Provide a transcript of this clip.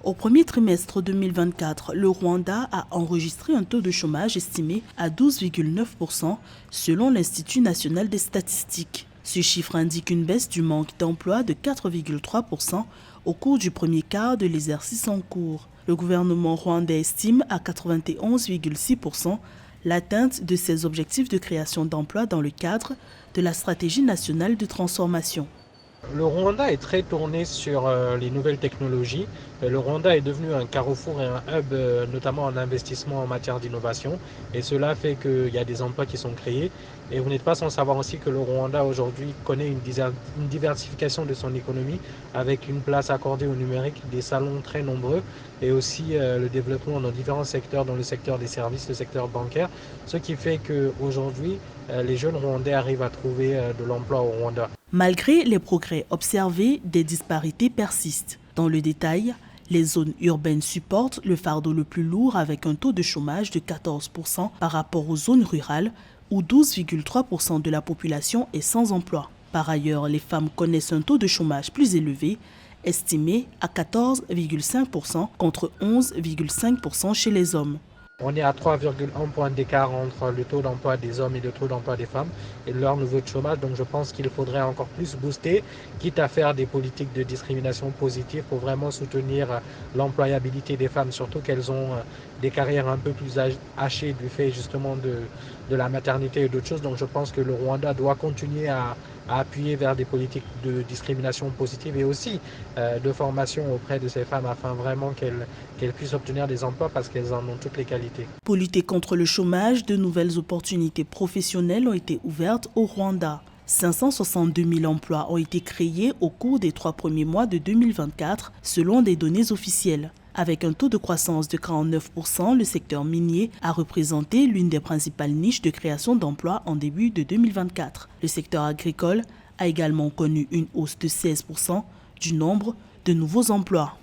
Au premier trimestre 2024, le Rwanda a enregistré un taux de chômage estimé à 12,9% selon l'Institut national des statistiques. Ce chiffre indique une baisse du manque d'emploi de 4,3% au cours du premier quart de l'exercice en cours. Le gouvernement rwandais estime à 91,6% l'atteinte de ses objectifs de création d'emplois dans le cadre de la stratégie nationale de transformation. Le Rwanda est très tourné sur les nouvelles technologies. Le Rwanda est devenu un carrefour et un hub, notamment en investissement en matière d'innovation. Et cela fait qu'il y a des emplois qui sont créés. Et vous n'êtes pas sans savoir aussi que le Rwanda aujourd'hui connaît une diversification de son économie avec une place accordée au numérique, des salons très nombreux et aussi le développement dans différents secteurs, dans le secteur des services, le secteur bancaire. Ce qui fait qu'aujourd'hui, les jeunes Rwandais arrivent à trouver de l'emploi au Rwanda. Malgré les progrès observés, des disparités persistent. Dans le détail, les zones urbaines supportent le fardeau le plus lourd avec un taux de chômage de 14% par rapport aux zones rurales où 12,3% de la population est sans emploi. Par ailleurs, les femmes connaissent un taux de chômage plus élevé, estimé à 14,5% contre 11,5% chez les hommes. On est à 3,1 points d'écart entre le taux d'emploi des hommes et le taux d'emploi des femmes et leur niveau de chômage. Donc je pense qu'il faudrait encore plus booster, quitte à faire des politiques de discrimination positive pour vraiment soutenir l'employabilité des femmes, surtout qu'elles ont des carrières un peu plus hachées du fait justement de la maternité et d'autres choses. Donc je pense que le Rwanda doit continuer à appuyer vers des politiques de discrimination positive et aussi de formation auprès de ces femmes afin vraiment qu'elles puissent obtenir des emplois parce qu'elles en ont toutes les qualités. Pour lutter contre le chômage, de nouvelles opportunités professionnelles ont été ouvertes au Rwanda. 562 000 emplois ont été créés au cours des 3 premiers mois de 2024, selon des données officielles. Avec un taux de croissance de 49%, le secteur minier a représenté l'une des principales niches de création d'emplois en début de 2024. Le secteur agricole a également connu une hausse de 16% du nombre de nouveaux emplois.